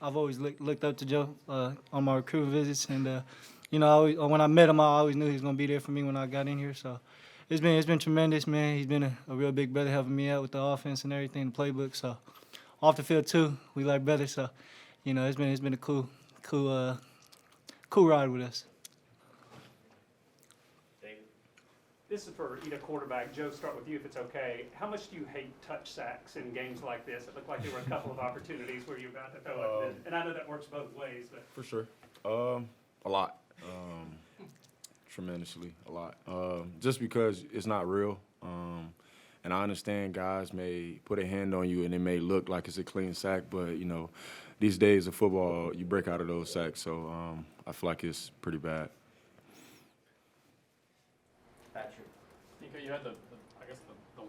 I've always looked up to Joe on my recruiting visits, and you know, when I met him, I always knew he was gonna be there for me when I got in here. So it's been tremendous, man. He's been a real big brother, helping me out with the offense and everything, the playbook. So off the field too, we like brothers. So you know, it's been a cool ride with us. This is for either quarterback. Joe, start with you if it's okay. How much do you hate touch sacks in games like this? It looked like there were a couple of opportunities where you were about to throw it. And I know that works both ways. But For sure. A lot. Tremendously, a lot. Just because it's not real. And I understand guys may put a hand on you and it may look like it's a clean sack, but, you know, these days of football, you break out of those sacks. So I feel like it's pretty bad. Patrick. Nico, you had the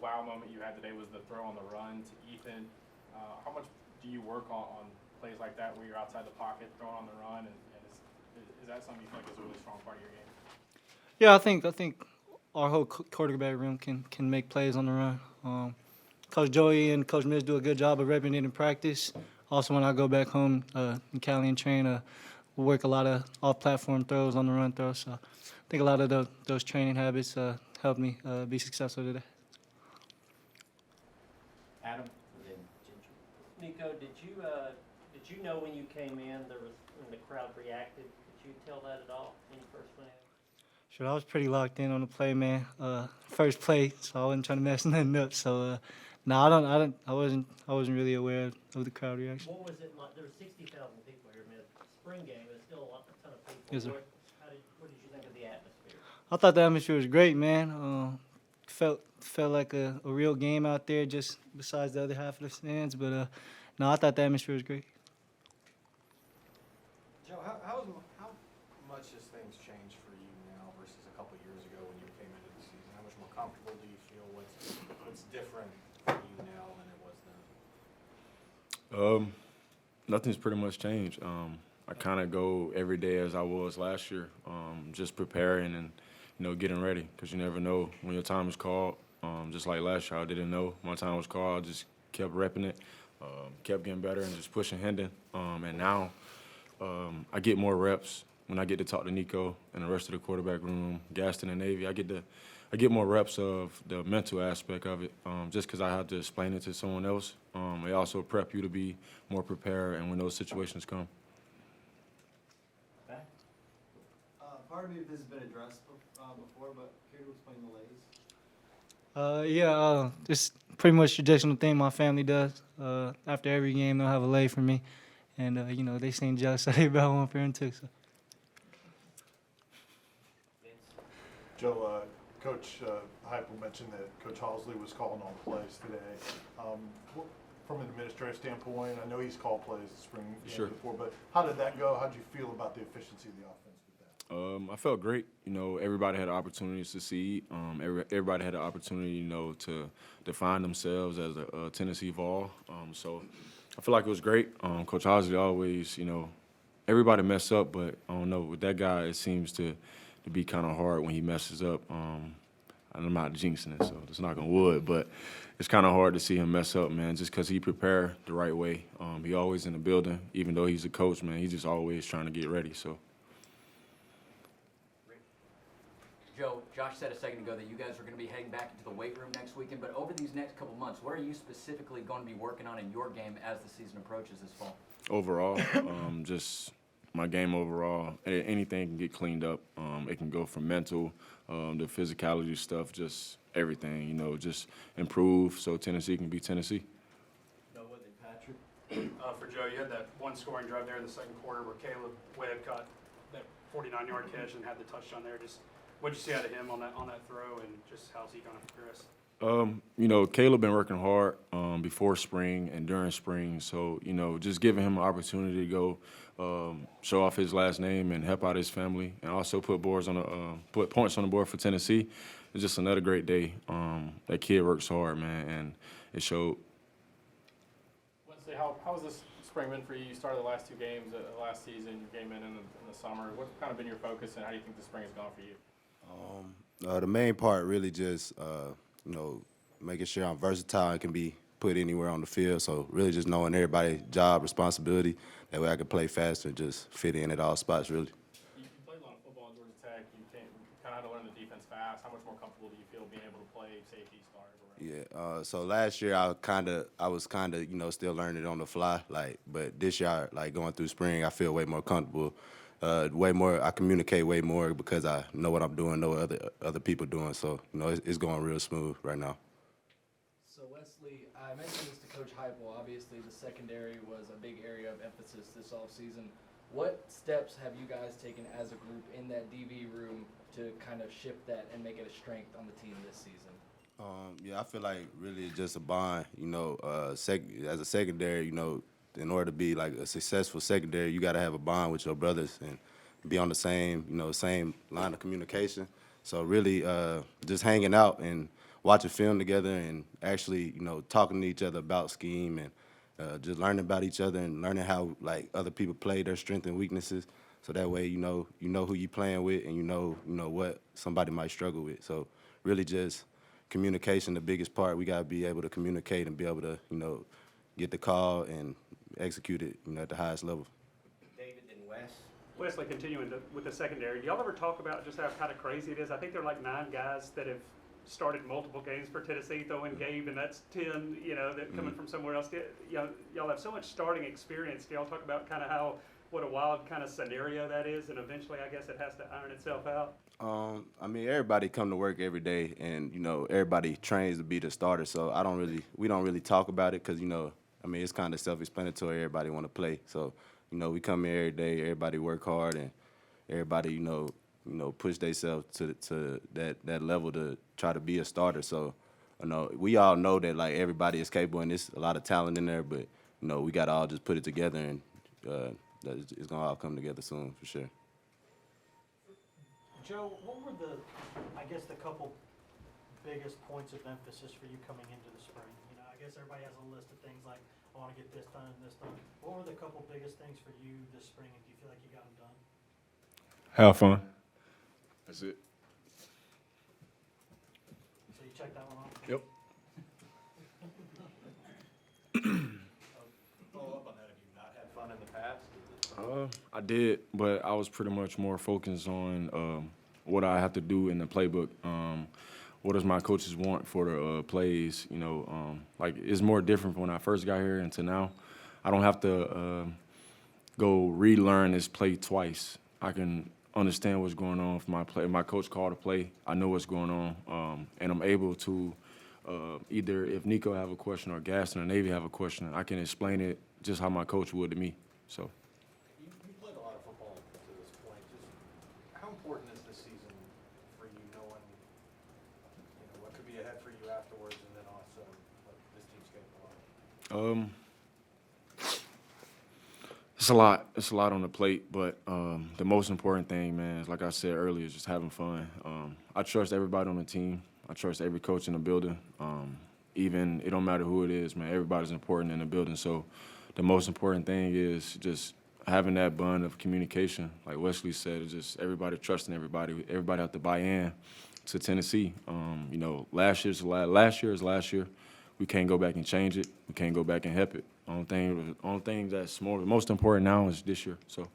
wow moment you had today was the throw on the run to Ethan. How much do you work on plays like that where you're outside the pocket throwing on the run, and is that something you feel like is a really strong part of your game? Yeah, I think our whole quarterback room can make plays on the run. Coach Joey and Coach Mills do a good job of repping it in practice. Also, when I go back home in Cali and train, we work a lot of off-platform throws on the run throw. So I think a lot of those training habits helped me be successful today. Adam, and then Ginger. Nico, did you know when you came in when the crowd reacted? Did you tell that at all when you first went in? Sure, I was pretty locked in on the play, man. First play, so I wasn't trying to mess nothing up. So no, I wasn't really aware of the crowd reaction. What was it like? There were 60,000 people here. I mean, it's a spring game, but still a ton of people. Yes, sir. What did you think of the atmosphere? I thought the atmosphere was great, man. Felt like a real game out there, just besides the other half of the stands. But no, I thought the atmosphere was great. Joe, how much has things changed for you now versus a couple years ago when you came into the season? How much more comfortable do you feel? What's different for you now than it was then? Nothing's pretty much changed. I kind of go every day as I was last year, just preparing and, you know, getting ready, because you never know when your time is called. Just like last year, I didn't know my time was called. I just kept repping it, kept getting better and just pushing Hendon. And now I get more reps when I get to talk to Nico and the rest of the quarterback room, Gaston and Navy. I get more reps of the mental aspect of it, just because I have to explain it to someone else. They also prep you to be more prepared, and when those situations come. Pardon me if this has been addressed before, but care to explain the lays? It's pretty much traditional thing my family does. After every game, they'll have a lay for me, and you know, they seem jealous, so they about one for him too. So. Joe, Coach Heupel mentioned that Coach Halsley was calling all the plays today. From an administrative standpoint, I know he's called plays the spring game before, but how did that go? How did you feel about the efficiency of the offense with that? I felt great. You know, everybody had an opportunity to succeed. Everybody had an opportunity, you know, to define themselves as a Tennessee Vol. So I feel like it was great. Coach Halsley always, you know, everybody mess up, but I don't know, with that guy, it seems to be kind of hard when he messes up. I'm not jinxing it, so it's not gonna wood, but it's kind of hard to see him mess up, man, just because he prepared the right way. He always in the building, even though he's a coach, man, he's just always trying to get ready, so. Joe, Josh said a second ago that you guys are going to be heading back into the weight room next weekend, but over these next couple months, what are you specifically going to be working on in your game as the season approaches this fall? Overall, just my game overall, anything can get cleaned up. It can go from mental, the physicality stuff, just everything, you know, just improve so Tennessee can be Tennessee. Noah, then Patrick. For Joe, you had that one scoring drive there in the second quarter where Caleb Webb caught that 49-yard catch and had the touchdown there. Just what did you see out of him on that throw, and just how's he going to progress? You know, Caleb been working hard before spring and during spring, so, you know, just giving him an opportunity to go show off his last name and help out his family, and also put points on the board for Tennessee. It's just another great day. That kid works hard, man, and it showed. Wesley, how has this spring been for you? You started the last two games last season. You came in the summer. What's kind of been your focus, and how do you think the spring has gone for you? The main part really just, you know, making sure I'm versatile and can be put put anywhere on the field. So really just knowing everybody's job, responsibility, that way I could play faster and just fit in at all spots, really. You played a lot of football at Georgia Tech. You kind of had to learn the defense fast. How much more comfortable do you feel being able to play safety, starter? Yeah. So last year I was kind of still learning it on the fly. But this year, going through spring, I feel way more comfortable. Way more. I communicate way more because I know what I'm doing, know what other people doing. So it's going real smooth right now. So Wesley, I mentioned this to Coach Heupel. Obviously, the secondary was a big area of emphasis this offseason. What steps have you guys taken as a group in that DB room to kind of shift that and make it a strength on the team this season? Yeah, I feel like really it's just a bond. As a secondary, in order to be like a successful secondary, you got to have a bond with your brothers and be on the same line of communication. So really, just hanging out and watching film together and actually, talking to each other about scheme and just learning about each other and learning how like other people play, their strengths and weaknesses. So that way, you know who you playing with and you know what somebody might struggle with. So really just communication, the biggest part. We got to be able to communicate and be able to, get the call and execute it, at the highest level. David and Wes. Wesley, continuing with the secondary, do y'all ever talk about just how kind of crazy it is? I think there are like 9 guys that have started multiple games for Tennessee, throwing Gabe, and that's 10, that coming from somewhere else. Y'all have so much starting experience. Do y'all talk about kind of what a wild kind of scenario that is, and eventually I guess it has to iron itself out? Everybody come to work every day, and everybody trains to be the starter. So we don't really talk about it because it's kind of self-explanatory. Everybody want to play, so we come here every day. Everybody work hard, and everybody push themselves to that level to try to be a starter. So we all know that like everybody is capable, and there's a lot of talent in there. But we got to all just put it together, and it's gonna all come together soon for sure. Joe, what were the couple biggest points of emphasis for you coming into the spring? I guess everybody has a list of things like, I want to get this done and this done. What were the couple biggest things for you this spring, and do you feel like you got them done? Have fun. That's it. So you checked that one off? Yep. Follow up on that, have you not had fun in the past? I did, but I was pretty much more focused on what I have to do in the playbook. What does my coaches want for the plays? It's more different from when I first got here until now. I don't have to go relearn this play twice. I can understand what's going on for my play. My coach called a play. I know what's going on, and I'm able to either if Nico have a question or Gaston or Navy have a question, I can explain it just how my coach would to me. So. You played a lot of football to this point. Just how important is this season for you, knowing what could be ahead for you afterwards, and then also what this team's capable of? It's a lot. It's a lot on the plate, but the most important thing, man, is like I said earlier, is just having fun. I trust everybody on the team. I trust every coach in the building. Even it don't matter who it is, man. Everybody's important in the building. So the most important thing is just having that bond of communication. Like Wesley said, it's just everybody trusting everybody. Everybody have to buy in to Tennessee. Last year is last year. We can't go back and change it. We can't go back and help it. Only thing that's most important now is this year. So.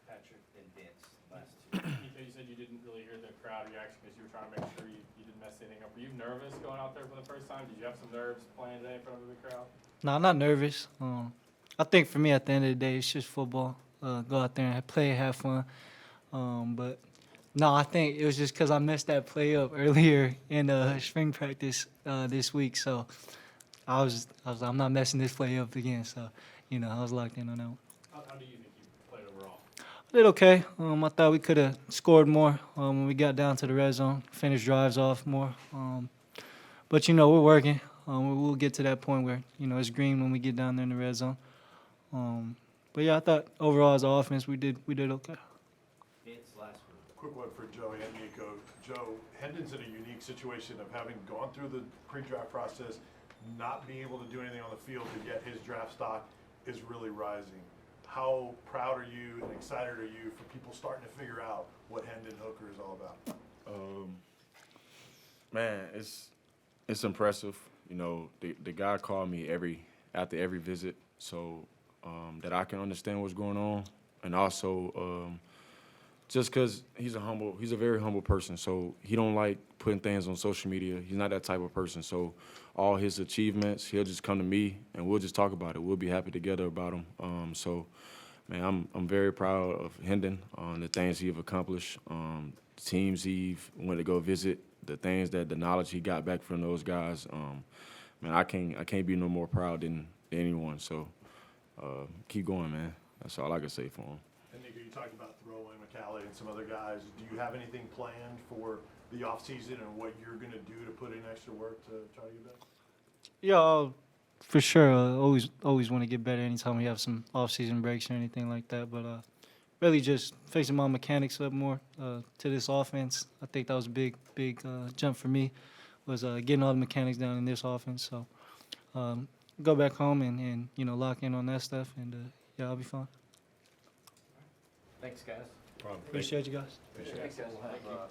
Patrick and Vince, last two. You said you didn't really hear the crowd reaction because you were trying to make sure you didn't mess anything up. Were you nervous going out there for the first time? Did you have some nerves playing today in front of the crowd? No, I'm not nervous. I think for me, at the end of the day, it's just football. Go out there and play, have fun. But no, I think it was just because I messed that play up earlier in spring practice this week. So I was like, I'm not messing this play up again. So, I was locked in on that one. How do you think you played overall? I did okay. I thought we could have scored more when we got down to the red zone, finished drives off more. But, we're working. We'll get to that point where, it's green when we get down there in the red zone. But, yeah, I thought overall as an offense we did okay. Vince, last one. Quick one for Joey and Nico. Joe, Hendon's in a unique situation of having gone through the pre-draft process, not being able to do anything on the field, but yet his draft stock is really rising. How proud are you and excited are you for people starting to figure out what Hendon Hooker is all about? Man, it's impressive. you know, the guy called me after every visit, so that I can understand what's going on, and also just because he's a very humble person, so he don't like putting things on social media. He's not that type of person. So all his achievements, he'll just come to me and we'll just talk about it. We'll be happy together about them. So, man, I'm very proud of Hendon on the things he've accomplished, teams he went to go visit, the things that the knowledge he got back from those guys. Man, I can't be no more proud than anyone. So keep going, man. That's all I can say for him. And Nico, you talked about throwing McCallie and some other guys. Do you have anything planned for the off season and what you're going to do to put in extra work to try to get better? Yeah, for sure. Always want to get better anytime we have some off-season breaks or anything like that. But really just fixing my mechanics up more to this offense. I think that was a big jump for me, was getting all the mechanics down in this offense. So go back home and you know, lock in on that stuff, and yeah, I'll be fine. Thanks, guys. Appreciate you guys. Thanks, guys. We'll have,